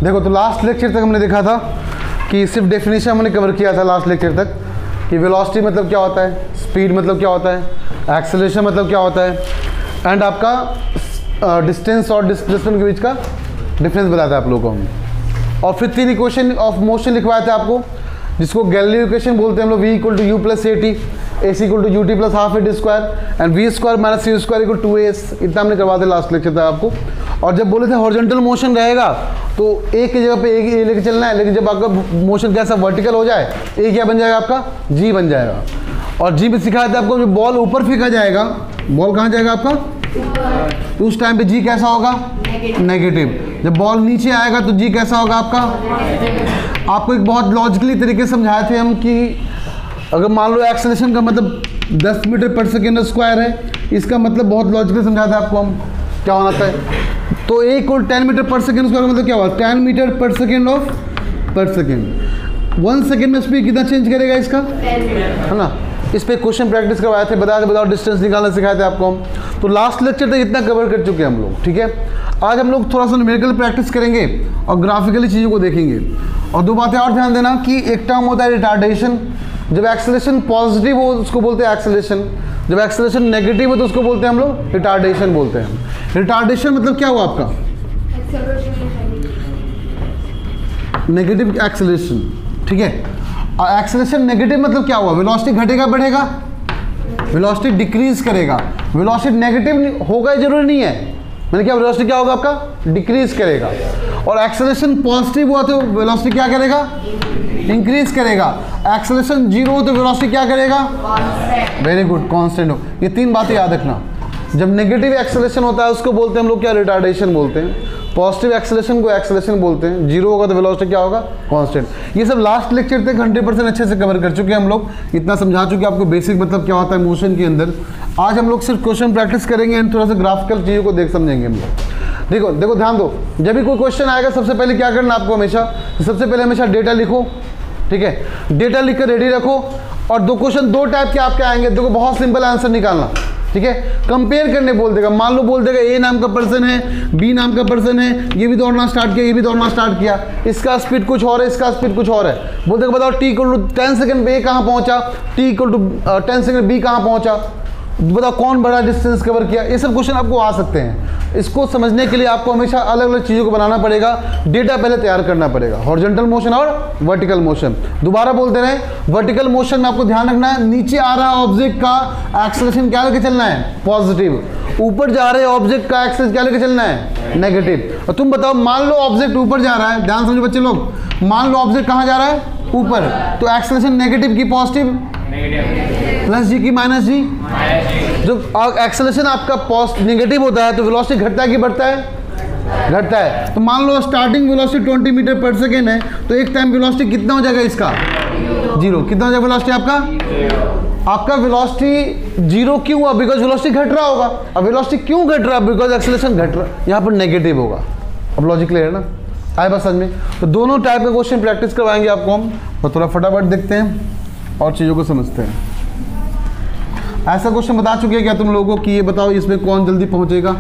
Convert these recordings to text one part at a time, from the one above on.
देखो तो last lecture तक हमने देखा था कि सिर्फ डेफिनेशन हमने कवर किया था लास्ट लेक्चर तक कि वेलोसिटी मतलब क्या होता है, स्पीड मतलब क्या होता है, एक्सेलरेशन मतलब क्या होता है, एंड आपका डिस्टेंस और डिस्प्लेसमेंट के बीच का डिफरेंस बताया था आप लोगों को हम। और फिर 3 इक्वेशन ऑफ मोशन लिखवाया था आपको, जिसको गैलीलियो इक्वेशन बोलते हैं हम लोग, v equal to u plus a t, a c equal to u t plus half a t square and v square minus c square equal to s. इतना हमने करवा दिया लास्ट लेक्चर था आपको। और जब बोले थे हॉरिजॉन्टल मोशन रहेगा तो एक की जगह पे एक ए लेके चलना है, लेकिन जब आपका मोशन कैसा वर्टिकल हो जाए, ए क्या बन जाएगा आपका, जी बन जाएगा। और जी में सिखाया था आपको, जो बॉल ऊपर फेंका जाएगा, बॉल कहाँ जाएगा आपका, तो उस टाइम पे जी कैसा होगा, नेगेटिव। जब बॉल नीचे आएगा तो जी कैसा होगा आपका। आपको एक बहुत लॉजिकली तरीके से समझाए थे हम कि अगर मान लो एक्सेलरेशन का मतलब 10 मीटर पर सेकेंड स्क्वायर है, इसका मतलब बहुत लॉजिकली समझाया था आपको हम क्या होना था। तो ए equal 10 metre per second square मतलब क्या हुआ, 10 मीटर पर सेकेंड ऑफ पर सेकेंड। 1 सेकेंड में स्पीड कितना चेंज करेगा इसका, है ना। इस पे क्वेश्चन प्रैक्टिस करवाए थे, बताओ डिस्टेंस निकालना सिखाए थे आपको हम। तो लास्ट लेक्चर तक इतना कवर कर चुके हैं हम लोग, ठीक है। आज हम लोग थोड़ा सा न्यूमेरिकल प्रैक्टिस करेंगे और ग्राफिकली चीज़ों को देखेंगे। और 2 बातें और ध्यान देना कि एक टर्म होता है रिटार्डेशन। जब एक्सेलरेशन पॉजिटिव हो उसको बोलते हैं एक्सेलरेशन, जब एक्सेलरेशन नेगेटिव हो तो उसको बोलते हैं हम लोग रिटार्डेशन बोलते हैं। रिटार्डेशन मतलब क्या हुआ आपका, नेगेटिव एक्सेलरेशन, ठीक है। और एक्सेलरेशन नेगेटिव मतलब क्या हुआ, वेलोसिटी घटेगा बढ़ेगा, वेलोसिटी डिक्रीज करेगा। वेलोसिटी नेगेटिव होगा जरूरी नहीं है, मैंने क्या, वेलोसिटी क्या होगा आपका, डिक्रीज करेगा। और एक्सेलरेशन पॉजिटिव हुआ तो वेलोसिटी क्या करेगा, इंक्रीज करेगा। एक्सेलरेशन 0 हो तो वेलोसिटी क्या करेगा, वेरी गुड, कांस्टेंट हो। ये 3 बातें याद रखना। जब नेगेटिव एक्सेलरेशन होता है उसको बोलते हैं हम लोग क्या, रिटार्डेशन बोलते हैं। पॉजिटिव एक्सेलरेशन को एक्सेलरेशन बोलते हैं। 0 होगा तो वेलोसिटी क्या होगा, कांस्टेंट। ये सब लास्ट लेक्चर तक 100% अच्छे से कवर कर चुके हैं हम लोग। इतना समझा चुके आपको बेसिक मतलब क्या होता है मोशन के अंदर। आज हम लोग सिर्फ क्वेश्चन प्रैक्टिस करेंगे एंड थोड़ा सा ग्राफिकल चीज़ों को देख समझेंगे हम लोग। देखो ध्यान दो, जब भी कोई क्वेश्चन आएगा सबसे पहले क्या करना आपको, हमेशा सबसे पहले हमेशा डेटा लिखो, ठीक है। डेटा लिख कर रेडी रखो। और 2 क्वेश्चन 2 टाइप के आपके आएंगे, देखो बहुत सिंपल आंसर निकालना, ठीक है। कंपेयर करने बोल देगा, मान लो बोल देगा ए नाम का पर्सन है, बी नाम का पर्सन है, ये भी दौड़ना स्टार्ट किया, ये भी दौड़ना स्टार्ट किया, इसका स्पीड कुछ और है, इसका स्पीड कुछ और है। बोल देगा बताओ टी इक्वल टू 10 सेकंड पे ए कहाँ पहुंचा, t equal to 10 second B कहाँ पहुंचा, बताओ कौन बड़ा डिस्टेंस कवर किया। ये सब क्वेश्चन आपको आ सकते हैं। इसको समझने के लिए आपको हमेशा अलग अलग चीज़ों को बनाना पड़ेगा, डेटा पहले तैयार करना पड़ेगा। हॉरिजॉन्टल मोशन और वर्टिकल मोशन, दोबारा बोलते रहे, वर्टिकल मोशन में आपको ध्यान रखना है, नीचे आ रहा ऑब्जेक्ट का एक्सेलरेशन क्या लेके चलना है, पॉजिटिव। ऊपर जा रहे ऑब्जेक्ट का एक्सेलरेशन क्या लेके चलना है, नेगेटिव। और तुम बताओ, मान लो ऑब्जेक्ट ऊपर जा रहा है, ध्यान समझो बच्चे लोग, मान लो ऑब्जेक्ट कहाँ जा रहा है, ऊपर, तो एक्सेलरेशन नेगेटिव की पॉजिटिव, प्लस जी की माइनस जी। जब एक्सेलरेशन आपका नेगेटिव होता है तो वेलोसिटी घटता है कि बढ़ता है, घटता है। तो मान लो starting velocity 20 metre per second है, तो एक टाइम वेलोसिटी कितना हो जाएगा इसका, 0। कितना हो जाएगा वेलोसिटी आपका वेलोसिटी 0 क्यों हुआ, बिकॉज वेलोसिटी घट रहा होगा। अब वेलोसिटी क्यों घट रहा है, बिकॉज एक्सेलरेशन घट रहा है, यहाँ पर नेगेटिव होगा। अब लॉजिक क्लियर है ना, आए बस समझ में। तो दोनों टाइप का क्वेश्चन प्रैक्टिस करवाएंगे आपको हम, तो थोड़ा फटाफट देखते हैं और चीज़ों को समझते हैं। ऐसा क्वेश्चन बता चुके हैं क्या तुम लोगों को कि ये बताओ इसमें कौन जल्दी पहुंचेगा,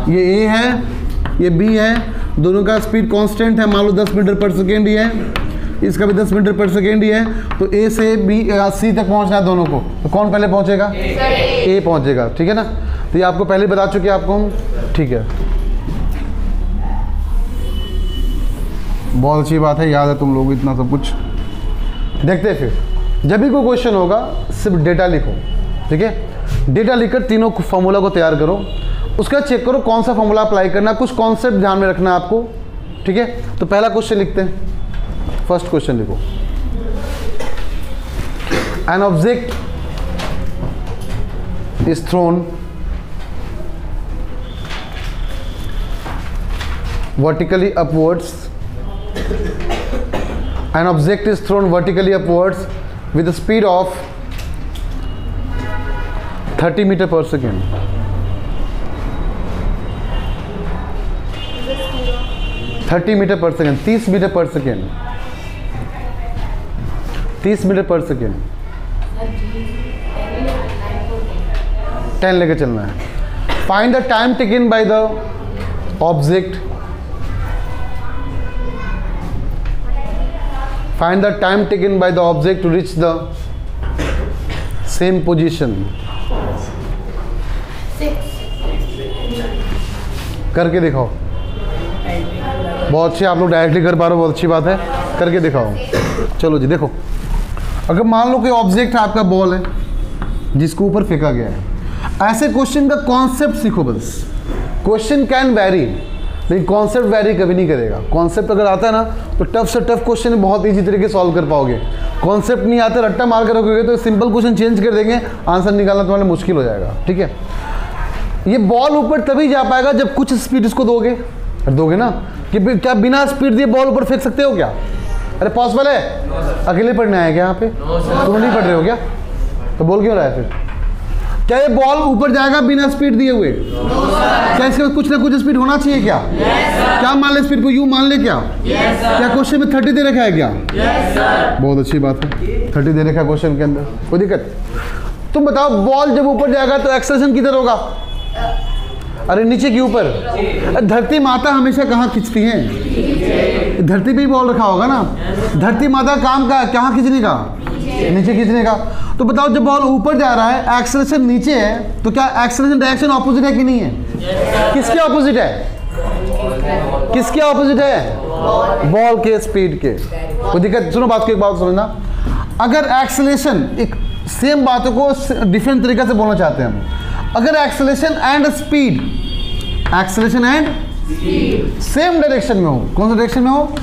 ये ए है, ये बी है, दोनों का स्पीड कांस्टेंट है, मान लो 10 मीटर पर सेकेंड ही है, इसका भी 10 मीटर पर सेकेंड ही है। तो ए से बी सी तक पहुंचना है दोनों को, तो कौन पहले पहुंचेगा, ए पहुंचेगा, ठीक है ना। तो ये आपको पहले बता चुके हैं आपको हम, ठीक है। बहुत अच्छी बात है, याद है तुम लोग इतना सब कुछ। देखते हैं फिर, जब भी कोई क्वेश्चन होगा सिर्फ डेटा लिखो, ठीक है। डेटा लिखकर तीनों फॉर्मूला को तैयार करो, उसका चेक करो कौन सा फॉर्मूला अप्लाई करना है, कुछ कॉन्सेप्ट ध्यान में रखना है आपको, ठीक है। तो पहला क्वेश्चन लिखते हैं, फर्स्ट क्वेश्चन लिखो। An object is thrown vertically upwards, an object is thrown vertically upwards with a speed of 30 meter per second. (30 meter per second) 30 metre per second, 30 metre per second, 10 लेके चलना है। Find the time taken by the object find the time taken by the object to reach the same position. करके दिखाओ। बहुत अच्छे, आप लोग directly कर पा रहे हो, बहुत अच्छी बात है, करके दिखाओ। चलो जी देखो, अगर मान लो कोई ऑब्जेक्ट है, आपका बॉल है जिसको ऊपर फेंका गया है, ऐसे क्वेश्चन का कॉन्सेप्ट सीखो बस। क्वेश्चन कैन वैरी, लेकिन कॉन्सेप्ट वैरी कभी नहीं करेगा। कॉन्सेप्ट अगर आता है ना तो टफ से टफ क्वेश्चन बहुत ईजी तरीके से सॉल्व कर पाओगे। कॉन्सेप्ट नहीं आता, रट्टा मार कर रखोगे तो सिंपल क्वेश्चन चेंज कर देंगे, आंसर निकालना तुम्हारे मुश्किल हो जाएगा। ठीक है, ये बॉल ऊपर तभी जा पाएगा जब कुछ स्पीड इसको दोगे ना, कि क्या बिना स्पीड दिए बॉल ऊपर फेंक सकते हो क्या? अरे पॉसिबल है? अकेले पढ़ने आए क्या यहाँ पे? तुम नहीं पढ़ रहे हो क्या? तो बोल क्यों रहा है फिर? क्या ये बॉल ऊपर जाएगा बिना स्पीड दिए हुए? क्या इसके कुछ ना कुछ स्पीड होना चाहिए क्या? क्या मान ले स्पीड को? यू मान ले क्या? क्या क्वेश्चन में 30 दे रखा है क्या? बहुत अच्छी बात है, 30 दे रखा है क्वेश्चन के अंदर, कोई दिक्कत? तुम बताओ, बॉल जब ऊपर जाएगा तो एक्सेलरेशन किधर होगा? अरे नीचे के ऊपर। धरती माता हमेशा कहाँ खींचती है? धरती पे ही बॉल रखा होगा ना। धरती माता काम का कहाँ खींचने का? नीचे खींचने का। तो बताओ, जब बॉल ऊपर जा रहा है, एक्सेलरेशन नीचे है, तो क्या एक्सेलरेशन डायरेक्शन ऑपोजिट है कि नहीं है? किसके ऑपोजिट है? किसके ऑपोजिट है? बॉल के स्पीड के। कोई दिक्कत? सुनो बात को, एक बात समझना, अगर एक्सेलरेशन, एक सेम बातों को डिफरेंट तरीके से बोलना चाहते हैं हम, अगर acceleration and speed, acceleration and same direction में हो, कौन सा डायरेक्शन में हो?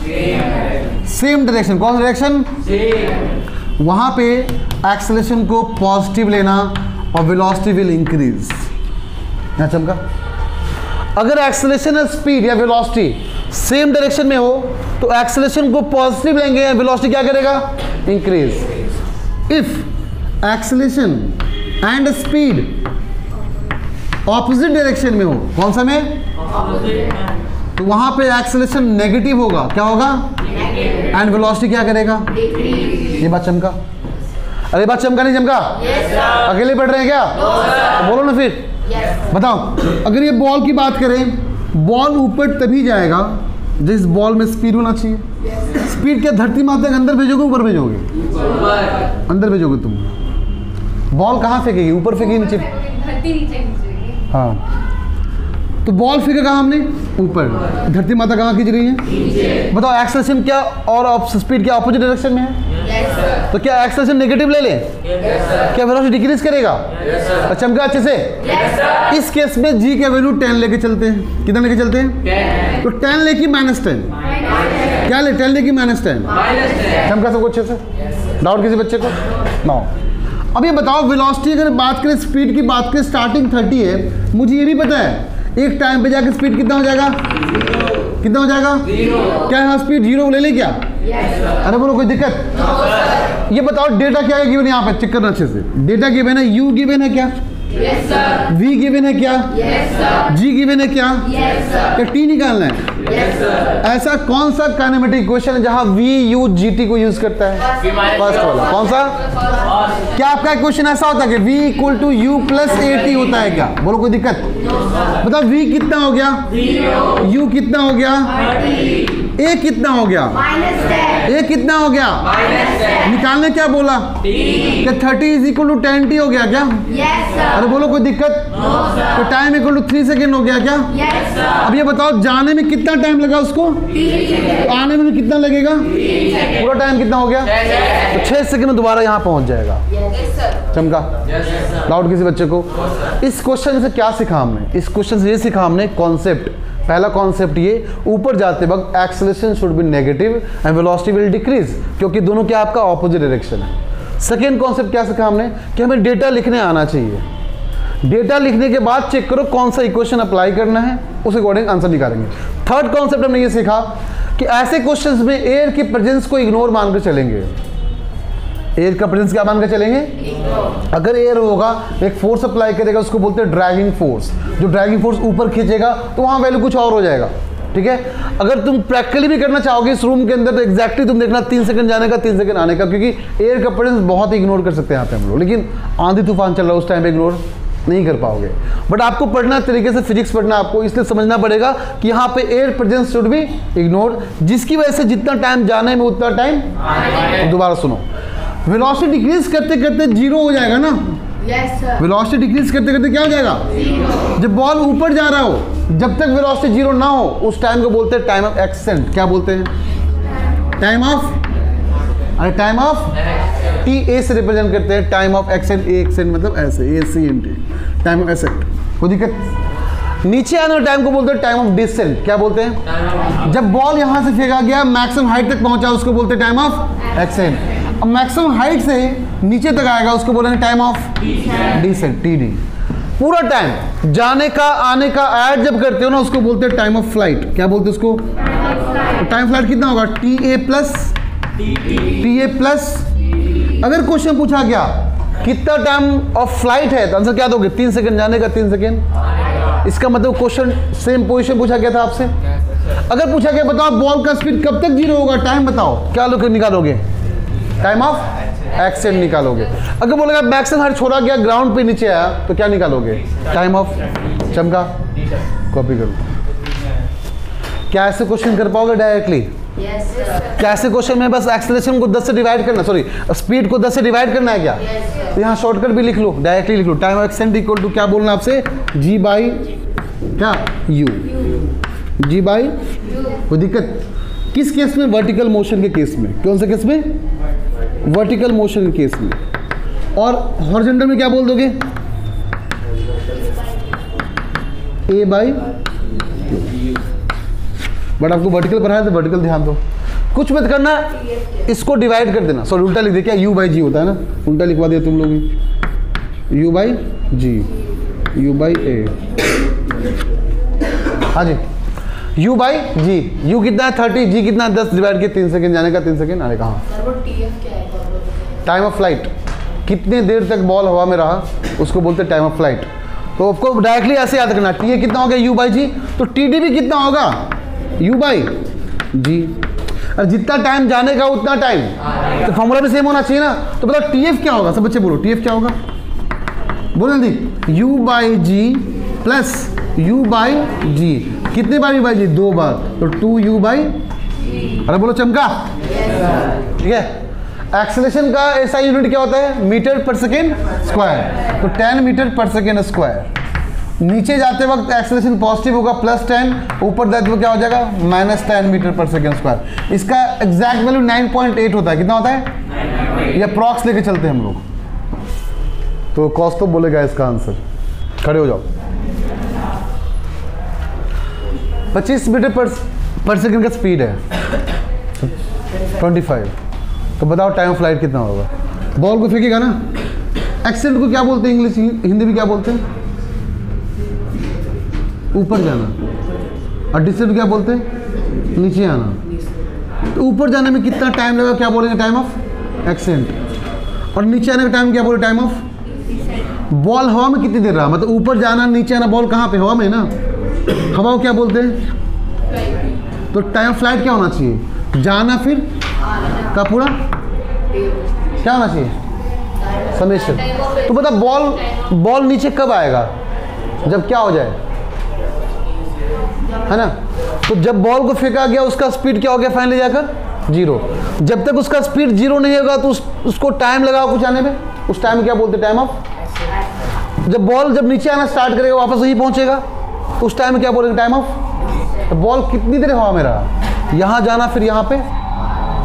Same direction. कौन सा डायरेक्शन? वहां पे एक्सेलरेशन को पॉजिटिव लेना और वेलोसिटी विल इंक्रीज। यहां चमका। अगर एक्सेलरेशन और स्पीड या वेलोसिटी सेम डायरेक्शन में हो तो एक्सेलरेशन को पॉजिटिव लेंगे, वेलोसिटी क्या करेगा? Increase. If acceleration and speed opposite direction में हो, कौन सा में? तो वहां पे एक्सेलरेशन नेगेटिव होगा। क्या होगा? एंड वेलोसिटी क्या करेगा? ये बात चमका? अरे बात चमका नहीं चमका? अकेले पढ़ रहे हैं क्या? तो बोलो ना फिर। बताओ, अगर ये बॉल की बात करें, बॉल ऊपर तभी जाएगा जिस बॉल में स्पीड होना चाहिए। स्पीड क्या धरती माता के अंदर भेजोगे, ऊपर भेजोगे? अंदर भेजोगे तुम। बॉल कहाँ फेंकेगी? ऊपर फेंकेगी, नीचे? हाँ, तो बॉल फेंका कहाँ हमने? ऊपर। धरती माता कहाँ खींच रही है? बताओ, एक्सेलरेशन क्या और स्पीड क्या ऑपोजिट डायरेक्शन में है? तो क्या एक्सेलरेशन नेगेटिव ले लें? क्या वेलोसिटी डिक्रीज करेगा? और चमका अच्छे से। इस केस में जी का वैल्यू 10 लेके चलते हैं। कितना लेके चलते हैं? तो 10 लेके -10। क्या ले? 10 लेके -10। चमका सबको अच्छे से। डाउट किसी बच्चे को? ना। अब ये बताओ, वेलोसिटी अगर बात करें, स्पीड की बात करें, स्टार्टिंग 30 है, मुझे ये भी पता है एक टाइम पे जाकर स्पीड कितना हो जाएगा? कितना हो जाएगा? क्या यहाँ स्पीड 0 ले ले क्या? अरे बोलो, कोई दिक्कत? ये बताओ, डेटा क्या है गिवन? यहाँ पे चेक करना अच्छे से। डेटा गिवन है, यू गिवन है क्या? वी गिवन है क्या? जी गिवन है क्या? क्या टी निकालना है? ऐसा कौन सा काइनेमेटिक इक्वेशन है जहां वी यू जी टी को यूज करता है? फर्स्ट वाला। कौन सा? क्या आपका इक्वेशन ऐसा होता है कि v equal to u plus a t होता है क्या? बोलो, कोई दिक्कत? बताओ, v कितना हो गया? u कितना हो गया? a कितना हो गया? a कितना हो गया? निकालने क्या बोला? क्या 30 इज इक्वल टू 10t हो गया क्या? अरे बोलो, कोई दिक्कत? तो टाइम इक्वल टू 3 सेकेंड हो गया क्या? अब ये बताओ, जाने में कितना टाइम लगा उसको? तो आने में कितना लगेगा? पूरा टाइम कितना हो गया? तो 6 सेकेंड में दोबारा यहाँ पहुंच जाएगा। चमका? डाउट किसी बच्चे को? इस क्वेश्चन से क्या सीखा हमने? इस क्वेश्चन से ये सीखा हमने कॉन्सेप्ट। पहला कॉन्सेप्ट ये, ऊपर जाते वक्त acceleration should be negative and velocity will decrease, क्योंकि दोनों क्या आपका ऑपोजिट डायरेक्शन है। सेकेंड कॉन्सेप्ट क्या सीखा हमने? कि हमें डेटा लिखने आना चाहिए। डेटा लिखने के बाद चेक करो कौन सा इक्वेशन अप्लाई करना है, उस अकॉर्डिंग आंसर निकालेंगे। थर्ड कॉन्सेप्ट हमने ये सीखा कि ऐसे क्वेश्चंस में एयर की प्रेजेंस को इग्नोर मानकर चलेंगे। एयर का प्रेजेंस क्या मानकर चलेंगे? अगर एयर होगा, एक फोर्स अप्लाई करेगा, उसको बोलते हैं ड्रैगिंग फोर्स। जो ड्रैगिंग फोर्स ऊपर खींचेगा तो वहां वैल्यू कुछ और हो जाएगा। ठीक है, अगर तुम प्रैक्टिकली भी करना चाहोगे इस रूम के अंदर तो एग्जैक्टली तुम देखना 3 सेकंड जाने का 3 सेकंड आने का, क्योंकि एयर का प्रेजेंस बहुत इग्नोर कर सकते हैं यहाँ पे हम लोग। लेकिन आंधी तूफान चल रहा है, उस टाइम पे इग्नोर नहीं कर पाओगे। बट आपको पढ़ना तरीके से फिजिक्स पढ़ना आपको, इसलिए समझना पड़ेगा कि यहाँ पे air presence should be ignored, जिसकी वजह से जितना टाइम जाने में उतना टाइम। दोबारा सुनो, वेलोसिटी डिक्रीज करते करते जीरो हो जाएगा ना। वेलोसिटी डिक्रीज करते करते क्या हो जाएगा? जब बॉल ऊपर जा रहा हो, जब तक वेलोसिटी जीरो ना हो, उस टाइम को बोलते हैं टाइम ऑफ एक्सेंट। क्या बोलते हैं? टाइम ऑफ, अरे टाइम ऑफ टी ए से रिप्रेजेंट करते हैं time of ascent. A ascent मतलब ऐसे, A C N T, time of ascent. कोई दिक्कत? नीचे आने वाले टाइम को बोलते हैं टाइम ऑफ डिसेंट। क्या बोलते हैं? जब बॉल यहां से फेंका गया, मैक्सिमम हाइट तक पहुंचा, उसको बोलते हैं टाइम ऑफ एक्सेंट। अब मैक्सिमम हाइट से नीचे तक आएगा, उसको बोलेंगे time of descent, t d. पूरा टाइम जाने का आने का ऐड जब करते हो ना, उसको बोलते हैं टाइम ऑफ फ्लाइट। क्या बोलते हैं उसको? टाइम फ्लाइट कितना होगा? T A plus. अगर क्वेश्चन पूछा गया कितना टाइम ऑफ फ्लाइट है, तो आंसर क्या दोगे? 3 सेकंड जाने का, 3 सेकंड। इसका मतलब क्वेश्चन सेम पोजीशन पूछा गया था आपसे। अगर पूछा गया बताओ बॉल का स्पीड कब तक जीरो होगा, टाइम बताओ, क्या लोग निकालोगे? टाइम ऑफ एक्सेंट निकालोगे। अगर बोलेगा मैक्सिमम हाइट छोड़ा गया, ग्राउंड पे नीचे आया, तो क्या निकालोगे? Time of. चमका, कॉपी करो। क्या ऐसे क्वेश्चन कर पाओगे डायरेक्टली? क्या ऐसे क्वेश्चन में बस एक्सेलरेशन को 10 से डिवाइड करना, सॉरी स्पीड को 10 से डिवाइड करना है क्या? तो यहाँ शॉर्टकट भी लिख लो, डायरेक्टली लिख लो। Time of ascent equal to क्या बोलना आपसे? जी बाई क्या? यू। G by. कोई दिक्कत? किस केस में? वर्टिकल मोशन के केस में। कौन से केस में? वर्टिकल मोशन के केस में। और हॉरिजॉन्टल में क्या बोल दोगे? ए बाई। बट आपको वर्टिकल पढ़ा है तो वर्टिकल ध्यान दो, कुछ मत करना, इसको डिवाइड कर देना। सॉरी उल्टा लिख दे, क्या यू बाई जी होता है ना, उल्टा लिखवा दिया तुम लोग भी। U by g, u by a. हाँ जी, यू बाई जी। यू कितना है? 30, जी कितना है? 10 डिवाइड किया, 3 सेकंड जाने का, 3 सेकंड आने का। हाँ, टाइम ऑफ फ्लाइट, कितने देर तक बॉल हवा में रहा, उसको बोलते हैं टाइम ऑफ फ्लाइट। तो आपको डायरेक्टली ऐसे याद रखना, टी ए कितना हो गया? यू बाई जी। तो टी डी भी कितना होगा? यू बाई जी। और जितना टाइम जाने का उतना टाइम, तो फॉर्मूला भी सेम होना चाहिए ना। तो बताओ टी एफ क्या होगा? सब बच्चे बोलो, टी एफ क्या होगा? बोलो जल्दी। U by g plus u by g. कितने बार यू बाई जी? 2 बार, तो 2 यू बाई। अरे बोलो चमका। ठीक है। एक्सेलरेशन का ऐसा यूनिट क्या होता है? Metre per second square. तो 10 मीटर पर सेकेंड स्क्वायर। नीचे जाते वक्त एक्सेलरेशन पॉजिटिव होगा +10, ऊपर जाते वक्त क्या हो जाएगा? -10 मीटर पर सेकेंड स्क्वायर। इसका एग्जैक्ट वैल्यू 9.8 होता है। कितना होता है? या प्रॉक्स लेके चलते हैं हम लोग, तो कॉस तो बोलेगा इसका आंसर। खड़े हो जाओ। 25 मीटर पर सेकेंड का स्पीड है, 25। तो बताओ टाइम ऑफ फ्लाइट कितना होगा? बॉल को फेंकेगा ना। एक्सेंट को क्या बोलते हैं इंग्लिश, हिंदी में क्या बोलते हैं? ऊपर जाना। और डिसेंट क्या बोलते हैं? नीचे आना। तो ऊपर जाने में कितना टाइम लगा, क्या बोलेंगे? Time of accent. और नीचे आने का टाइम क्या बोले? Time of. बॉल हवा में कितनी देर रहा, मतलब ऊपर जाना नीचे आना, बॉल कहाँ पे? हवा में ना। हवा को क्या बोलते हैं? तो टाइम ऑफ फ्लाइट क्या होना चाहिए? जाना फिर का पूरा क्या होना चाहिए? समेशन। तो बता बॉल नीचे कब आएगा? जब क्या हो जाए, है ना। तो जब बॉल को फेंका गया, उसका स्पीड क्या हो गया फाइनली जाकर? 0। जब तक उसका स्पीड 0 नहीं होगा तो उसको टाइम लगा कुछ आने में, उस टाइम क्या बोलते हैं? Time of. जब बॉल जब नीचे आना स्टार्ट करेगा, वापस वहीं पहुंचेगा, तो उस टाइम में क्या बोलेंगे? Time of. तो बॉल कितनी देर हवा में रहा, यहाँ जाना फिर यहाँ पे,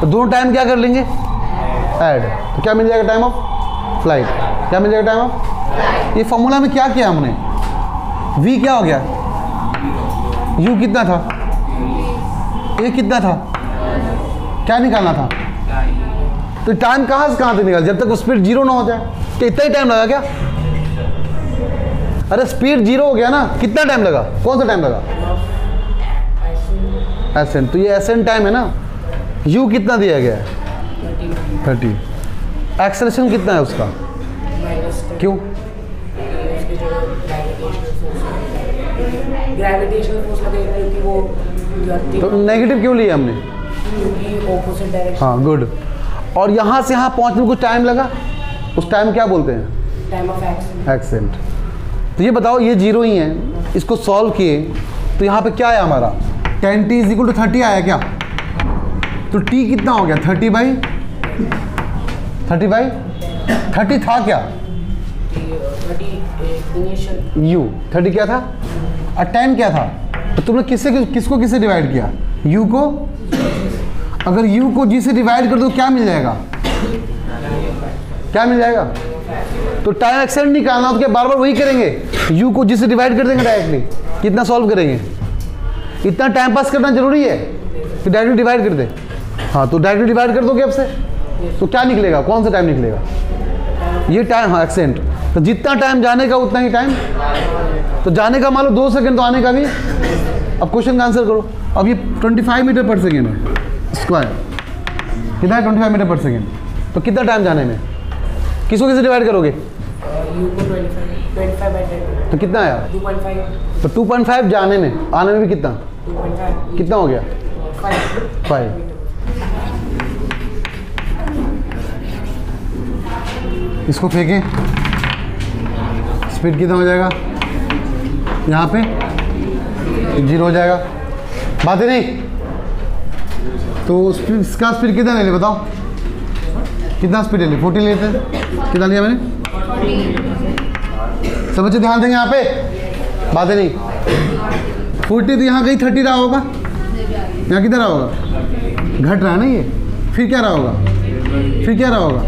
तो दोनों टाइम क्या कर लेंगे? ऐड। तो क्या मिल जाएगा? Time of flight. क्या मिल जाएगा? Time of. ये फॉर्मूला में क्या किया हमने? v क्या हो गया? u कितना था? a कितना था? क्या निकालना था? तो टाइम कहाँ से कहाँ तक निकाल, जब तक स्पीड 0 ना हो जाए। तो इतना ही टाइम लगा क्या? अरे स्पीड 0 हो गया ना, कितना टाइम लगा? कौन सा टाइम लगा? एसेंट। तो ये एसेंट टाइम है ना। u कितना दिया गया है? 30। एक्सेलरेशन कितना है उसका? क्यों? ग्रेविटेशनल फोर्स लगेगा क्योंकि वो तो नेगेटिव क्यों लिया हमने? Opposite direction. हाँ गुड। और यहाँ से यहाँ पहुँचने में कुछ टाइम लगा, उस टाइम क्या बोलते हैं? Time of accent. एक्सेंट। तो ये बताओ, ये जीरो ही है, इसको सॉल्व किए तो यहाँ पे क्या आया हमारा, tan t is equal to 30 आया क्या? तो t कितना हो गया, 30 बाई 30 था क्या, 30 u 30 क्या था और tan क्या था? तो तुमने किसको किससे डिवाइड किया, u को। अगर u को g से डिवाइड कर दो क्या मिल जाएगा, क्या मिल जाएगा? तो टाइम एक्सटेंड निकालना हो तो क्या बार बार वही करेंगे, u को g से डिवाइड कर देंगे डायरेक्टली, कितना सॉल्व करेंगे? इतना टाइम पास करना जरूरी है कि डायरेक्टली डिवाइड कर दे। हाँ, तो डायरेक्टली डिवाइड कर दोगे अब से, तो क्या निकलेगा, कौन सा टाइम निकलेगा, ये टाइम। हाँ, एक्सेंट, तो जितना टाइम जाने का उतना ही टाइम, तो जाने का मान लो 2 सेकंड, तो आने का भी। अब क्वेश्चन का आंसर करो। अब ये 25 मीटर पर सेकेंड है स्क्वायर, कितना है 25 मीटर पर सेकेंड, तो कितना टाइम जाने में, किसको किससे डिवाइड करोगे, u को 25 बाई 10 तो कितना आया, 2.5 तो 2.5 जाने में, आने में भी कितना, 2.5 कितना हो गया, 5। इसको फेंकें, स्पीड कितना हो जाएगा, यहाँ पे 0 हो जाएगा, बात है नहीं। तो स्पीड, इसका स्पीड कितना ले ले बताओ, कितना स्पीड ले ले, 40 लेते हैं, कितना लिया मैंने, सब बच्चे ध्यान देंगे यहाँ पे, बात है नहीं। 40 तो यहाँ कहीं 30 रहा होगा, यहाँ कितना रहा होगा, घट रहा है ना ये, फिर क्या रहा होगा, फिर क्या रहा होगा,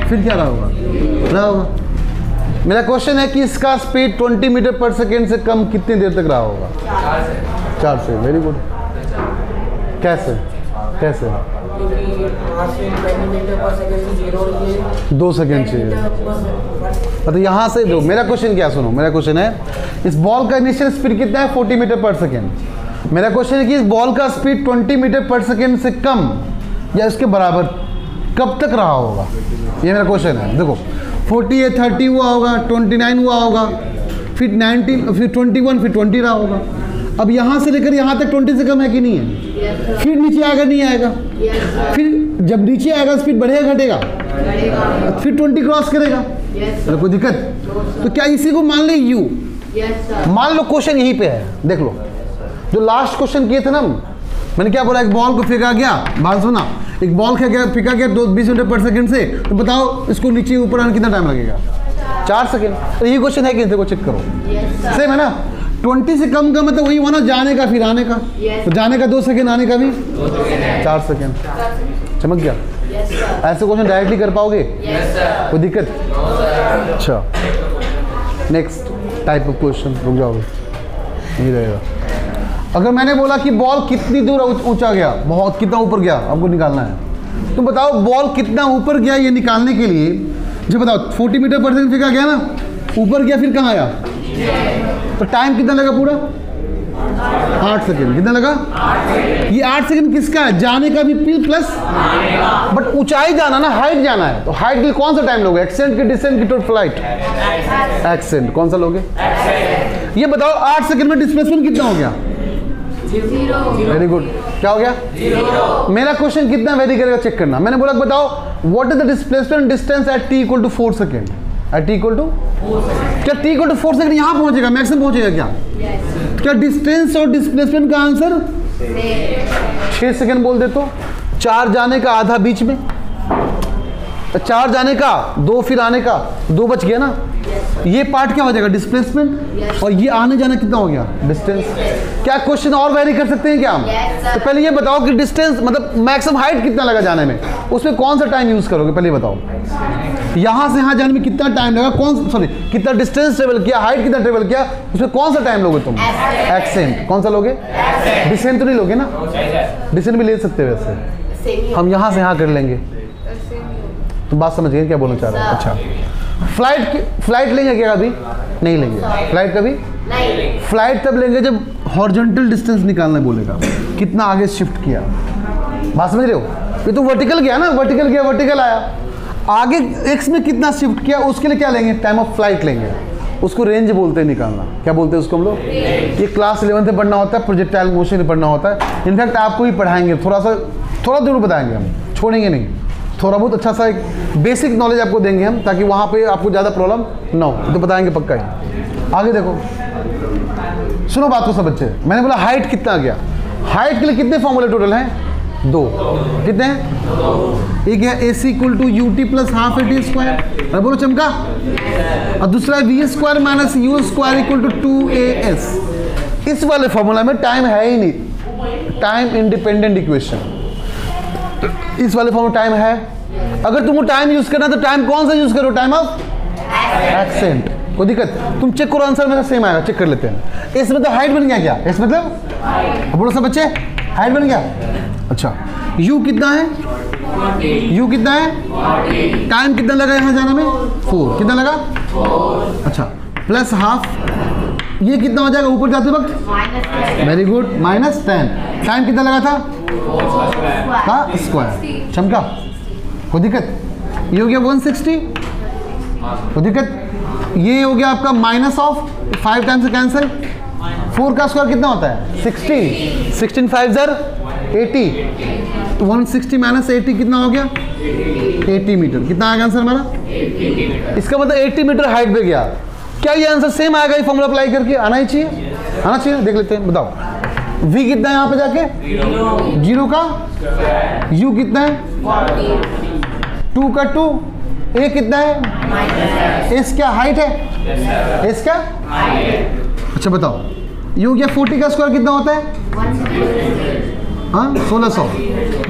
फिर क्या रहा होगा। मेरा क्वेश्चन है कि इसका स्पीड 20 मीटर पर सेकेंड से कम कितनी देर तक रहा होगा, 4 से। Very good. कैसे कैसे, क्योंकि 20 मीटर पर सेकंड से 0 2 सेकेंड चाहिए। तो यहाँ से दो, मेरा क्वेश्चन क्या, सुनो, मेरा क्वेश्चन है इस बॉल का इनिशियल स्पीड कितना है, 40 मीटर पर सेकेंड। मेरा क्वेश्चन है कि इस बॉल का स्पीड 20 मीटर पर सेकेंड से कम या इसके बराबर कब तक रहा होगा, ये मेरा क्वेश्चन है। देखो 40 है, 30 हुआ होगा, 29 हुआ होगा, फिर 19, फिर 21, फिर 20 रहा होगा। अब यहाँ से लेकर यहाँ तक 20 से कम है कि नहीं है, फिर नीचे आएगा नहीं आएगा, फिर जब नीचे आएगा स्पीड बढ़ेगा घटेगा, फिर 20 क्रॉस करेगा, कोई दिक्कत। तो क्या इसी को मान ले यू, मान लो क्वेश्चन यहीं पे है, देख लो जो लास्ट क्वेश्चन किए थे ना, मैंने क्या बोला, एक बॉल को फेंका गया, बात सुना, एक बॉल फेंका गया 20 मीटर पर सेकंड से, तो बताओ इसको नीचे ऊपर आने कितना टाइम लगेगा, 4 सेकंड। तो ये क्वेश्चन है कि देखो चेक करो, सेम है ना, 20 से कम का मतलब वही हुआ ना, जाने का फिर आने का, तो जाने का 2 सेकंड, आने का भी 4 सेकंड। चमक गया। ऐसे क्वेश्चन डायरेक्टली कर पाओगे, कोई दिक्कत। अच्छा, नेक्स्ट टाइप ऑफ क्वेश्चन, रुक जाओगे, यही रहेगा। अगर मैंने बोला कि बॉल कितनी दूर ऊंचा गया, बहुत कितना ऊपर गया, आपको निकालना है, तो बताओ बॉल कितना ऊपर गया, ये निकालने के लिए जो बताओ 40 मीटर पर सेकंड फेंका गया ना, ऊपर गया, फिर कहाँ आया, तो टाइम कितना लगा पूरा, 8 सेकंड। कितना लगा, ये 8 सेकंड किसका है, जाने का भी प्लस, बट ऊंचाई जाना ना, हाइट जाना है, तो हाइट के लिए कौन सा टाइम लोगे, एक्सेंट की डिसेंट की टू फ्लाइट, एक्सेंट। कौन सा लोगे, ये बताओ 8 सेकंड में डिस्प्लेसमेंट कितना हो गया, वेरी गुड। क्या हो गया, 0। मेरा क्वेश्चन कितना वेरी करेगा चेक करना। मैंने बोला बताओ what is the displacement distance at t equal to 4 second, at t equal to, क्या t इक्वल टू 4 सेकेंड यहाँ पहुंचेगा, मैक्सिमम पहुंचेगा क्या, क्या डिस्टेंस और डिस्प्लेसमेंट का आंसर 6 सेकेंड बोल दे, तो 4 जाने का, आधा बीच में, 4 जाने का, 2 फिर आने का, 2 बच गया ना, ये पार्ट क्या हो जाएगा, डिस्प्लेसमेंट, और ये आने जाने कितना हो गया, डिस्टेंस। क्या क्वेश्चन और वेरी कर सकते हैं क्या हम, तो पहले ये बताओ कि डिस्टेंस मतलब मैक्सिमम हाइट कितना लगा जाने में, उसमें कौन सा टाइम यूज करोगे, पहले बताओ। यहाँ से यहाँ जाने में कितना टाइम लगा, कितना डिस्टेंस ट्रेवल किया, हाइट कितना ट्रेवल किया, उसमें कौन सा टाइम लोगे तुम, एक्सेंट। कौन सा लोगे, डिसेंट तो नहीं लोगे ना, डिसेंट भी ले सकते हैं वैसे, हम यहाँ से यहाँ कर लेंगे। तो बात समझ गए क्या बोलना चाह रहे हैं। अच्छा, फ्लाइट लेंगे क्या, कभी नहीं लेंगे फ्लाइट, कभी नहीं। फ्लाइट तब लेंगे जब हॉरिजॉन्टल डिस्टेंस निकालना बोलेगा, कितना आगे शिफ्ट किया, बात समझ रहे हो। ये तो वर्टिकल गया ना, वर्टिकल गया, वर्टिकल आया, आगे एक्स में कितना शिफ्ट किया, उसके लिए क्या लेंगे, टाइम ऑफ फ्लाइट लेंगे, उसको रेंज बोलते हैं निकालना। क्या बोलते हैं उसको हम लोग, ये क्लास 11 में पढ़ना होता है, प्रोजेक्टाइल मोशन में पढ़ना होता है। इनफैक्ट आपको भी पढ़ाएंगे, थोड़ा जरूर बताएंगे हम, छोड़ेंगे नहीं, थोड़ा बहुत अच्छा सा एक बेसिक नॉलेज आपको देंगे हम, ताकि वहाँ पे आपको ज़्यादा प्रॉब्लम ना हो, तो बताएंगे पक्का ही। आगे देखो, सुनो बात को सब बच्चे, मैंने बोला हाइट कितना आ गया, हाइट के लिए कितने फॉर्मूले टोटल हैं? 2। कितने हैं? एक है AC equal to UT plus half AT square, बोलो चमका, और दूसरा है V square minus U square equal to 2AS। इस वाले फॉर्मूला में टाइम है ही नहीं, टाइम इंडिपेंडेंट इक्वेशन। इस वाले फॉर्मूला टाइम है, अगर तुमको टाइम यूज करना तो टाइम कौन सा यूज करो? Time of ascent. कोई दिक्कत? तुम चेक करो, आंसर मेरा सेम आएगा, चेक कर लेते हैं। इसमें तो हाइट बन गया क्या? इस मतलब बोलो सब बच्चे, हाइट बन गया। अच्छा, U कितना है? U कितना है? टाइम कितना लगा यहाँ जाने में? 4। कितना लगा? अच्छा, प्लस हाफ, ये कितना हो जाएगा ऊपर जाते वक्त? Very good, -10। टाइम कितना लगा था? का स्क्वायर। चमका? कोई दिक्कत? ये हो गया 160। कोई दिक्कत? ये हो गया आपका माइनस ऑफ 5 टाइम से कैंसिल। 4 का स्क्वायर कितना होता है? 16। 16 5 ज़र 80, तो 160 माइनस 80 कितना हो गया? 80 मीटर। कितना आएगा आंसर हमारा? इसका मतलब 80 मीटर हाइट पे गया। क्या ये आंसर सेम आएगा ये फॉर्मूला अप्लाई करके? आना ही चाहिए, आना चाहिए। देख लेते हैं, बताओ। V कितना है यहाँ पे जाके? 0 का U कितना है? 2 का 2। A कितना है? S क्या हाइट है? S क्या? अच्छा बताओ, ये हो गया 40 का स्क्वायर कितना होता है? हाँ 1600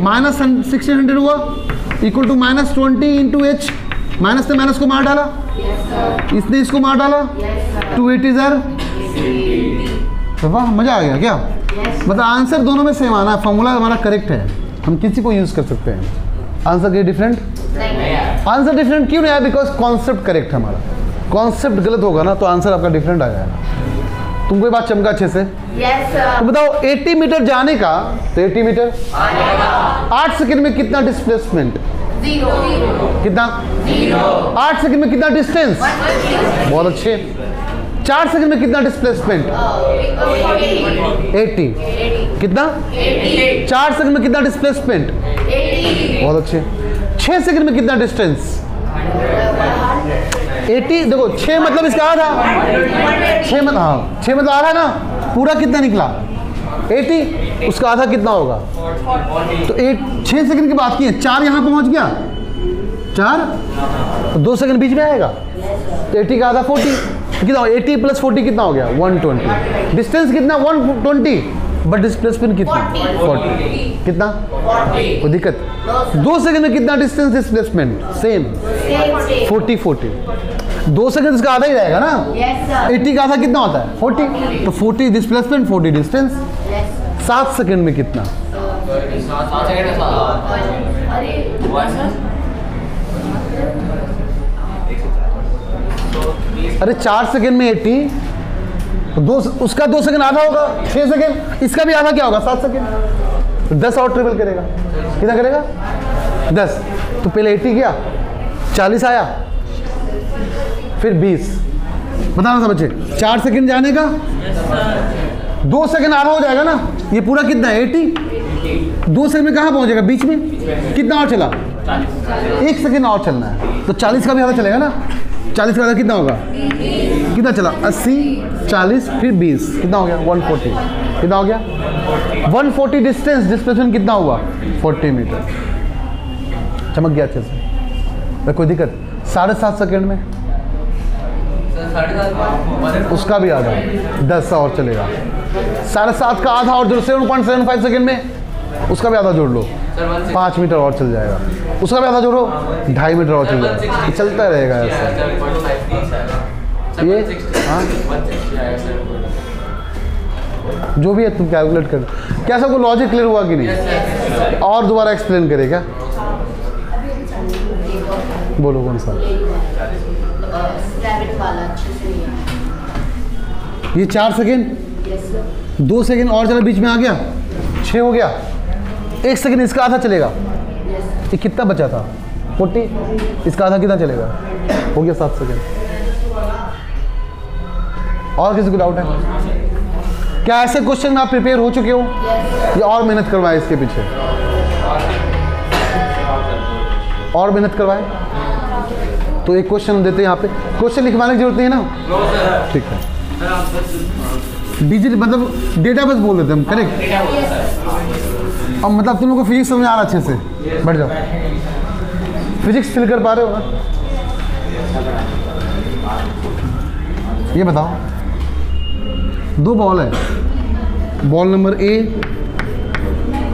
माइनस 1600 हुआ equal to -20 into H। Minus ने माइनस को मार डाला, इसने इसको मार डाला, 280 ज़र। तो वाह, मजा आ गया क्या? मतलब आंसर दोनों में सेम आना है, फॉर्मूला हमारा करेक्ट है, हम किसी को यूज कर सकते हैं। आंसर क्या डिफरेंट? आंसर डिफरेंट क्यों नहीं आया? बिकॉज कॉन्सेप्ट करेक्ट है हमारा। कॉन्सेप्ट गलत होगा ना तो आंसर आपका डिफरेंट आ जाएगा। तुमको ये बात चमका अच्छे से? तो बताओ 80 मीटर जाने का, तो 80 मीटर 8 सेकंड में कितना डिस्प्लेसमेंट? 0। कितना? 0। 8 सेकंड में कितना डिस्टेंस? बहुत अच्छे। 4 सेकंड में कितना डिस्प्लेसमेंट? 80। कितना? 4 सेकंड में कितना डिस्प्लेसमेंट? 80। बहुत अच्छे। 6 सेकंड में कितना डिस्टेंस? 80। देखो 6 मतलब इसका आधा, 6 मतलब, हाँ 6 मतलब आधा ना, पूरा कितना निकला? 80। उसका आधा कितना होगा? तो 6 सेकंड की बात की है, 4 यहाँ पहुंच गया, 4 तो 2 सेकंड बीच में आएगा, तो 80 का आधा 40 कितना? 80 प्लस 40 कितना हो गया? 120। डिस्टेंस कितना? 120, बट डिस्प्लेसमेंट कितना? 40। कितना? कोई दिक्कत? 2 सेकंड में कितना डिस्टेंस डिस्प्लेसमेंट? सेम 40। 2 सेकंड इसका आधा ही रहेगा ना। 80 का आधा कितना होता है? 40। तो 40 डिस्प्लेसमेंट, 40 डिस्टेंस। 7 सेकंड में कितना? अरे 4 सेकंड में 80, तो उसका 2 सेकंड आधा होगा, 6 सेकंड। इसका भी आधा क्या होगा? 7 सेकंड। 10 और ट्रेवल करेगा, कितना करेगा? 10। तो पहले 80 किया, 40 आया, फिर 20। बताना सब बच्चे, 4 सेकंड जाने का, 2 सेकंड आधा हो जाएगा ना। ये पूरा कितना है? 80। 2 सेकंड में कहाँ पहुंचेगा? बीच में। कितना और चला? 1 सेकंड और चलना है, तो 40 का भी आधा चलेगा ना। 40 का आधा कितना होगा? कितना चला? 80, 40, फिर 20, कितना हो गया? 140। कितना हो गया? 140 डिस्टेंस, डिस्प्लेसमेंट कितना हुआ? 40 मीटर। चमक गया अच्छे से? कोई दिक्कत? 7.5 सेकंड में उसका भी आधा, 10 और चलेगा। 7.5 का आधा और जोड़, 7.75 सेकंड में उसका भी आधा जोड़ लो, 5 मीटर और चल जाएगा। उसका भी आधा जोड़ो, 2.5 मीटर और चल जाएगा। चलता रहेगा ऐसा। ये हाँ जो भी है तुम कैलकुलेट कर। क्या सबको लॉजिक क्लियर हुआ कि नहीं? और दोबारा एक्सप्लेन करे क्या? बोलो कौन सा? ये 4 सेकेंड, 2 सेकेंड और चला, बीच में आ गया, 6 हो गया। 1 सेकेंड इसका आधा चलेगा, ये कितना बचा था? 40। इसका आधा कितना चलेगा? हो गया 7 सेकेंड। और किसी को डाउट है? क्या ऐसे क्वेश्चन आप प्रिपेयर हो चुके हो या और मेहनत करवाए इसके पीछे? और मेहनत करवाए तो एक क्वेश्चन देते हैं यहाँ पे, क्वेश्चन लिखवाने की जरूरत नहीं है ना? ठीक है, डिजिट मतलब डेटा बस बोल देते हम, करेक्ट? अब मतलब तुम लोग को फिजिक्स समझ आ रहा अच्छे से, बैठ जाओ। फिजिक्स फील कर पा रहे हो ना? ये बताओ, दो बॉल है, ball number A,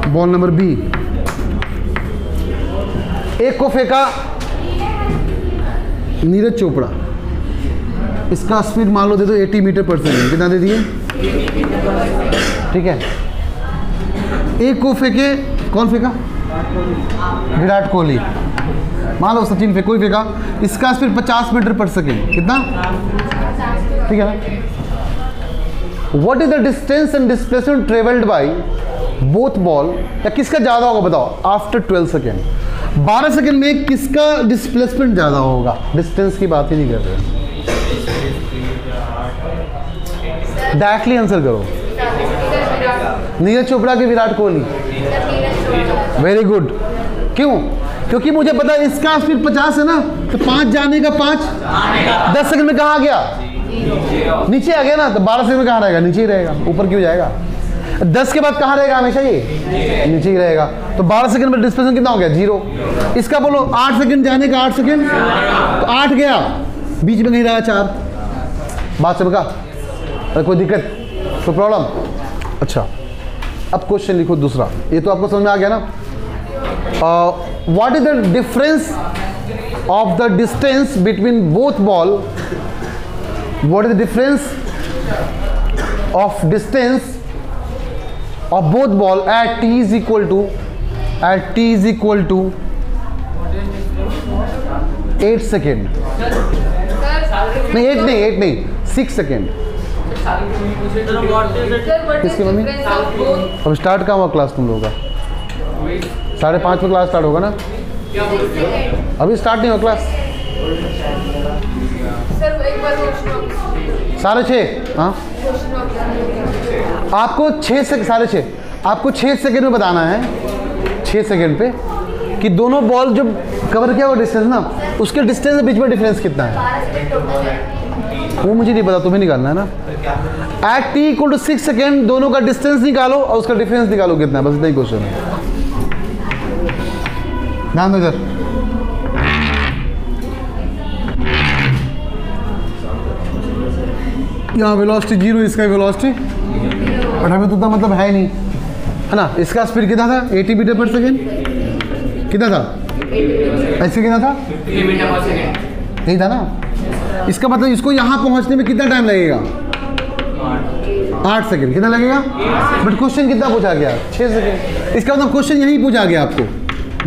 ball number B. एक को फेंका नीरज चोपड़ा, इसका स्पीड मान लो दे दो 80 मीटर पर सेकेंड, कितना दे दिए? ठीक है। एक को फेंके, कौन फेंका? विराट कोहली। मान लो सचिन फेंक, कोई फेंका, इसका स्पीड 50 मीटर पर सेकेंड, कितना? ठीक है ना? What is the distance and displacement travelled by both ball, या किसका ज़्यादा होगा बताओ? आफ्टर 12 सेकेंड, 12 सेकेंड में किसका डिस्प्लेसमेंट ज़्यादा होगा? डिस्टेंस की बात ही नहीं कर रहे, डायरेक्टली आंसर करो। नीरज चोपड़ा के विराट कोहली? Very good. क्यों? क्योंकि मुझे पता है इसका स्पीड 50 है ना, तो 5 जाने का 5 10 सेकंड में कहाँ गया? नीचे आ गया ना, तो 12 सेकंड में कहाँ रहेगा? नीचे ही रहेगा, ऊपर क्यों जाएगा? 10 के बाद कहाँ रहेगा हमेशा? ये नीचे ही रहेगा। तो 12 सेकंड में डिस्प्लेसमेंट कितना हो गया? 0। इसका बोलो 8 सेकंड जाने का 8 सेकंड, तो 8 गया, बीच में नहीं रहा 4। बात सबका? अरे कोई दिक्कत, कोई प्रॉब्लम? अच्छा, अब क्वेश्चन लिखो दूसरा। ये तो आपको समझ में आ गया ना? What is the difference of the distance between both ball? What is the difference of distance of both ball at t is equal to 8 second? नहीं 8 नहीं 6 सेकेंड। किसकी मम्मी? अब स्टार्ट कहाँ हुआ क्लास तुम लोगों का? 5:30 में क्लास स्टार्ट होगा ना? अभी स्टार्ट नहीं हुआ क्लास। 6:30? हाँ, आपको 6:30 आपको 6 सेकेंड में बताना है, 6 सेकेंड पे, कि दोनों बॉल जो कवर किया हुआ डिस्टेंस ना, उसके डिस्टेंस के बीच में डिफरेंस कितना है? वो मुझे नहीं पता, तुम्हें निकालना है ना। एट t = 6 सेकेंड दोनों का डिस्टेंस निकालो और उसका डिफरेंस निकालो कितना है, बस इतना ही क्वेश्चन है। ध्यान दो इधर। यहाँ वेलोसिटी 0, इसका वेलोसिटी, बट हमें तो उतना मतलब है नहीं, है ना? इसका स्पीड कितना था? 80 मीटर पर सेकेंड। कितना था? ऐसे कितना था? 3 मीटर पर सेकेंड। यही था ना? इसका मतलब इसको यहाँ पहुँचने में कितना टाइम लगेगा? 8 सेकेंड। कितना लगेगा? बट क्वेश्चन कितना पूछा गया? 6 सेकेंड। इसका मतलब क्वेश्चन यही पूछा गया आपको,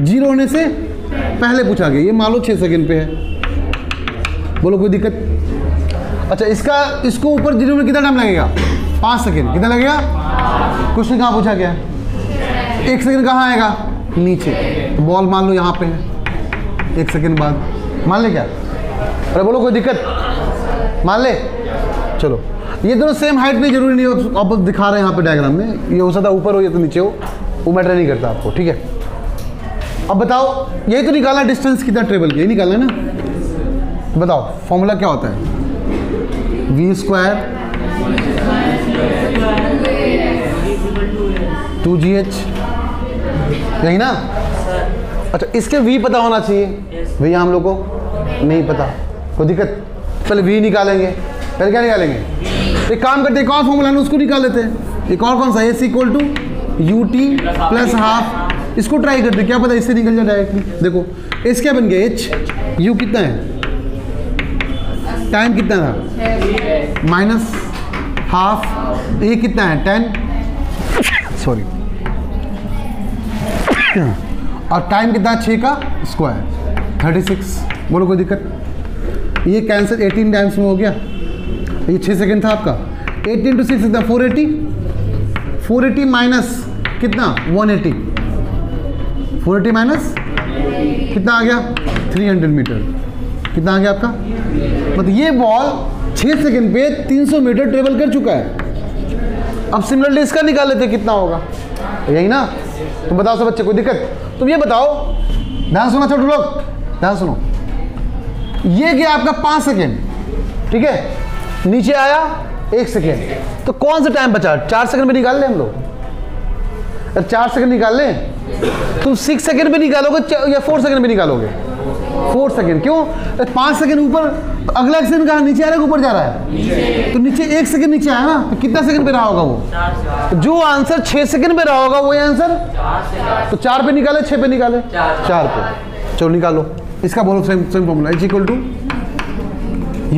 0 होने से पहले पूछा गया। ये मान लो 6 सेकेंड पे है, बोलो कोई दिक्कत? अच्छा, इसको ऊपर 0 में कितना टाइम लगेगा? 5 सेकेंड। कितना लगेगा? क्वेश्चन कहाँ पूछा गया? 1 सेकेंड कहाँ आएगा? नीचे। बॉल मान लो यहाँ पे है, 1 सेकेंड बाद मान ले क्या? अरे बोलो कोई दिक्कत? मान ले। चलो, ये दोनों सेम हाइट में जरूरी नहीं हो, अब दिखा रहे हैं यहाँ पे डायग्राम में, ये हो सकता है ऊपर हो या तो नीचे हो, वो मैटर नहीं करता आपको, ठीक है? अब बताओ, यही तो निकालना डिस्टेंस कितना ट्रेवल किया, यही निकालना है ना? तो बताओ फॉर्मूला क्या होता है? v² 2gh, यही ना? अच्छा, इसके v पता होना चाहिए, भैया हम लोग को नहीं पता, कोई दिक्कत? चलो v निकालेंगे। पहले क्या निकालेंगे? एक काम करते हैं, एक और फॉर्मूला है उसको निकाल लेते हैं। एक और कौन सा? s = ut + half. इसको ट्राई करते हैं, क्या पता इससे निकल जाए डायरेक्टली। देखो s क्या बन गया? h, u कितना है? टाइम कितना था? -½ ये कितना है? 10 सॉरी, और टाइम कितना है? 6 का स्क्वायर 36। बोलो कोई दिक्कत? ये कैंसिल 18 टाइम्स में हो गया। ये 6 सेकेंड था आपका, 18 × 6 कितना? 480। 480 माइनस कितना? 180। 480 माइनस कितना आ गया? 300 मीटर। कितना आ गया आपका? मतलब ये बॉल 6 सेकेंड पे 300 मीटर ट्रेवल कर चुका है। अब सिमिलरली इसका निकाल लेते कितना होगा, यही ना? तुम बताओ सब बच्चे, कोई दिक्कत? तुम ये बताओ, ध्यान सुनो छोटे लोग, ध्यान सुनो। ये गया आपका 5 सेकेंड, ठीक है, नीचे आया 1 सेकेंड, तो कौन सा टाइम बचा? 4 सेकेंड में निकाल लें हम लोग। अगर 4 सेकेंड निकाल लें तो 6 सेकेंड में निकालोगे या 4 सेकेंड में निकालोगे? 4 सेकेंड। क्यों? 5 सेकेंड ऊपर, तो अगला सेकेंड कहाँ नीचे आ रहा है ऊपर जा रहा है? तो नीचे 1 सेकेंड नीचे आया ना, तो कितना सेकेंड पे रहा होगा वो? तो जो आंसर 6 सेकेंड पे रहा होगा वही आंसर, तो 4 पे निकाले 6 पे निकाले? 4 पे। चलो निकालो इसका, बोलो same formula, is equal to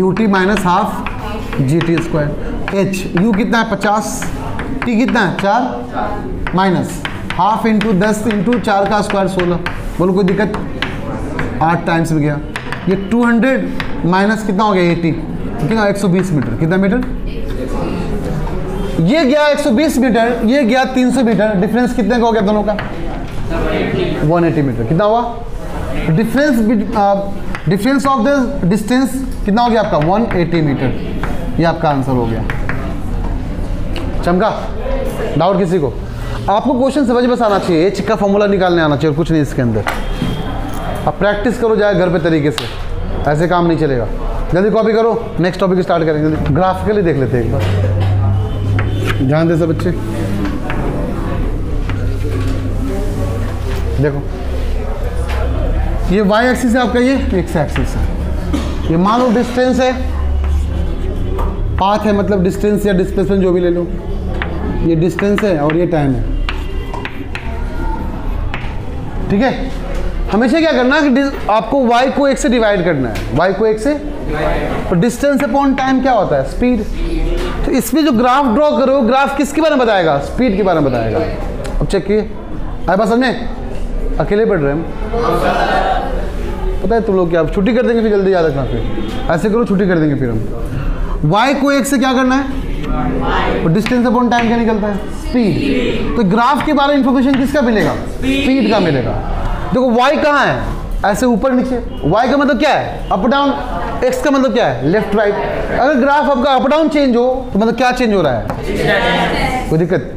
ut minus half GT²। h u कितना है 50, t कितना है 4, माइनस हाफ इंटू 10 इंटू 4 का स्क्वायर 16। बोलो कोई दिक्कत? 8 टाइम्स में गया। ये 200 माइनस कितना हो गया 80, कितना? 120 मीटर। कितना मीटर? ये गया 120 मीटर, ये गया 300 मीटर। डिफरेंस कितने का हो गया दोनों का? 180 मीटर। कितना हुआ डिफरेंस ऑफ द डिस्टेंस? कितना हो गया आपका? 180 मीटर। ये आपका आंसर हो गया। चमका? डाउट किसी को? आपको क्वेश्चन समझ बस आना चाहिए, एच का फॉर्मूला निकालने आना चाहिए और कुछ नहीं इसके अंदर। अब प्रैक्टिस करो जाए घर पे तरीके से, ऐसे काम नहीं चलेगा। जल्दी कॉपी करो, नेक्स्ट टॉपिक स्टार्ट करेंगे। जल्दी ग्राफिकली देख लेते हैं एक बार, ध्यान दे सब बच्चे। देखो ये y एक्सिस है आपका, ये x एक्सिस है। ये मान लो डिस्टेंस है, पाथ है, मतलब डिस्टेंस या डिस्प्लेसमेंट जो भी ले लो। ये डिस्टेंस है और ये टाइम है, ठीक है। हमेशा क्या करना है कि आपको y को 1 से डिवाइड करना है, y को 1 से, और डिस्टेंस अपॉन टाइम क्या होता है? स्पीड। तो इसमें जो ग्राफ ड्रॉ करो, ग्राफ किसके बारे में बताएगा? स्पीड के बारे में बताएगा। अब चेक किए, आए बात समझे? अकेले पढ़ रहे हैं, पता है तुम लोग क्या, छुट्टी कर देंगे फिर, जल्दी याद रखना। फिर ऐसे करो, छुट्टी कर देंगे फिर हम। y को 1 से क्या करना है, और डिस्टेंस अपॉन टाइम क्या निकलता है? स्पीड। तो ग्राफ के बारे में इंफॉर्मेशन किसका मिलेगा? स्पीड का मिलेगा। देखो y कहाँ है? ऐसे ऊपर नीचे। y का मतलब क्या है? Up down. x का मतलब क्या है? Left right. अगर ग्राफ आपका अप डाउन चेंज हो तो मतलब क्या चेंज हो रहा है? कोई दिक्कत?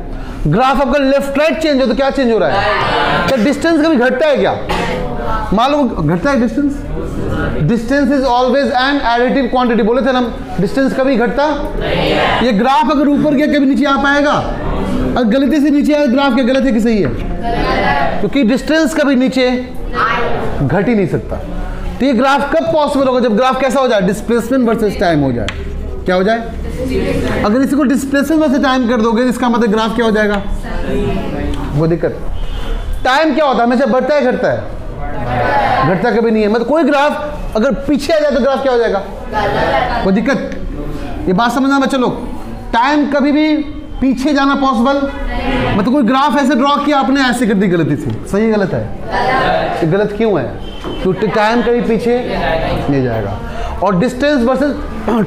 ग्राफ आपका लेफ्ट राइट चेंज हो तो क्या चेंज हो रहा है? क्या डिस्टेंस कभी घटता है क्या? मालूम घटता है distance? Distance is always an additive quantity, बोले थे ना हम, डिस्टेंस कभी घटता। ये ग्राफ अगर ऊपर गया कभी नीचे आ पाएगा? अगर गलती से नीचे आया ग्राफ क्या गलत है कि सही है? क्योंकि डिस्टेंस कभी नीचे घट ही नहीं सकता। तो ये ग्राफ कब पॉसिबल होगा? जब ग्राफ कैसा हो जाए? डिस्प्लेसमेंट वर्सेस टाइम हो जाए। क्या हो जाए? अगर इसी को डिस्प्लेसमेंट वर्सेस टाइम कर दोगे, इसका मतलब ग्राफ क्या हो जाएगा? वो दिक्कत। टाइम क्या होता है? हमेशा बढ़ता है घटता है? घटता कभी नहीं है। मतलब कोई ग्राफ अगर पीछे आ जाए तो ग्राफ क्या हो जाएगा? कोई दिक्कत? ये बात समझना बच्चे लोग। टाइम कभी भी पीछे जाना पॉसिबल, मतलब कोई ग्राफ ऐसे ड्रॉ किया आपने, ऐसे कर दी गलती से, सही गलत है? गलत क्यों है? क्योंकि टाइम कभी पीछे नहीं जाएगा। और डिस्टेंस वर्सेस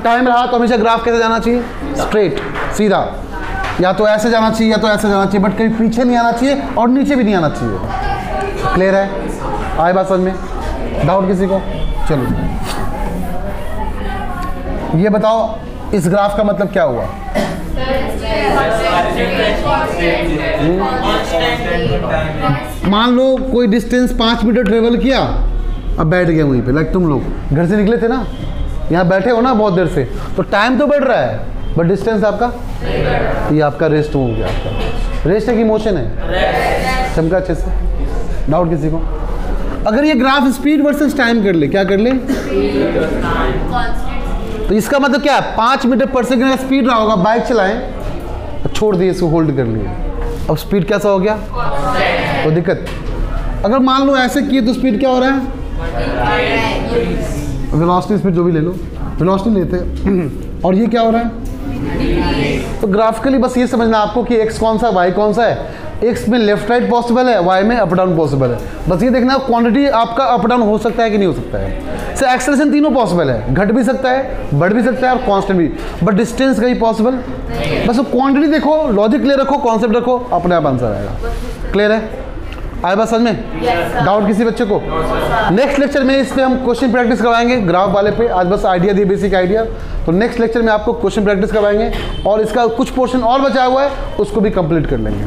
टाइम रहा तो हमेशा ग्राफ कैसे जाना चाहिए? स्ट्रेट, सीधा। या तो ऐसे जाना चाहिए या तो ऐसे जाना चाहिए, बट कभी पीछे नहीं आना चाहिए और नीचे भी नहीं आना चाहिए। क्लियर है? आए बात समझ में? डाउट किसी को? चलो ये बताओ, इस ग्राफ का मतलब क्या हुआ? मान लो कोई डिस्टेंस 5 मीटर ट्रेवल किया, अब बैठ गए वहीं पे। लाइक तुम लोग घर से निकले थे ना, यहाँ बैठे हो ना बहुत देर से, तो टाइम तो बढ़ रहा है बट डिस्टेंस आपका, ये आपका रेस्ट हो गया। आपका रेस्ट है कि मोशन है? चमका अच्छे से? डाउट किसी को? अगर ये ग्राफ स्पीड वर्सेस टाइम कर ले, क्या कर ले? तो इसका मतलब क्या है? 5 मीटर पर सेकेंड का स्पीड रहा होगा, बाइक चलाएं, छोड़ दिए, इसको होल्ड कर लिए, अब स्पीड कैसा हो गया? तो दिक्कत। अगर मान लो ऐसे किए तो स्पीड क्या हो रहा है? वेलोसिटी, स्पीड जो भी ले लो, वेलोसिटी लेते हैं। और ये क्या हो रहा है? तो ग्राफिकली बस ये समझना आपको कि x कौन सा, y कौन सा है। x में लेफ्ट राइट पॉसिबल है, y में अप डाउन पॉसिबल है। बस ये देखना क्वांटिटी आपका अप डाउन हो सकता है कि नहीं हो सकता है। सर एक्सेलरेशन तीनों पॉसिबल है, घट भी सकता है, बढ़ भी सकता है और कांस्टेंट भी, बट डिस्टेंस कहीं पॉसिबल। बस क्वांटिटी देखो, लॉजिक क्लियर रखो, कॉन्सेप्ट रखो, अपने आप आंसर आएगा। क्लियर है? आए बात समझ में? डाउट किसी बच्चे को? नेक्स्ट लेक्चर में इस पे हम क्वेश्चन प्रैक्टिस करवाएंगे ग्राफ वाले पे। आज बस आइडिया दिए, बेसिक आइडिया। तो नेक्स्ट लेक्चर में आपको क्वेश्चन प्रैक्टिस करवाएंगे और इसका कुछ पोर्शन और बचा हुआ है उसको भी कंप्लीट कर लेंगे।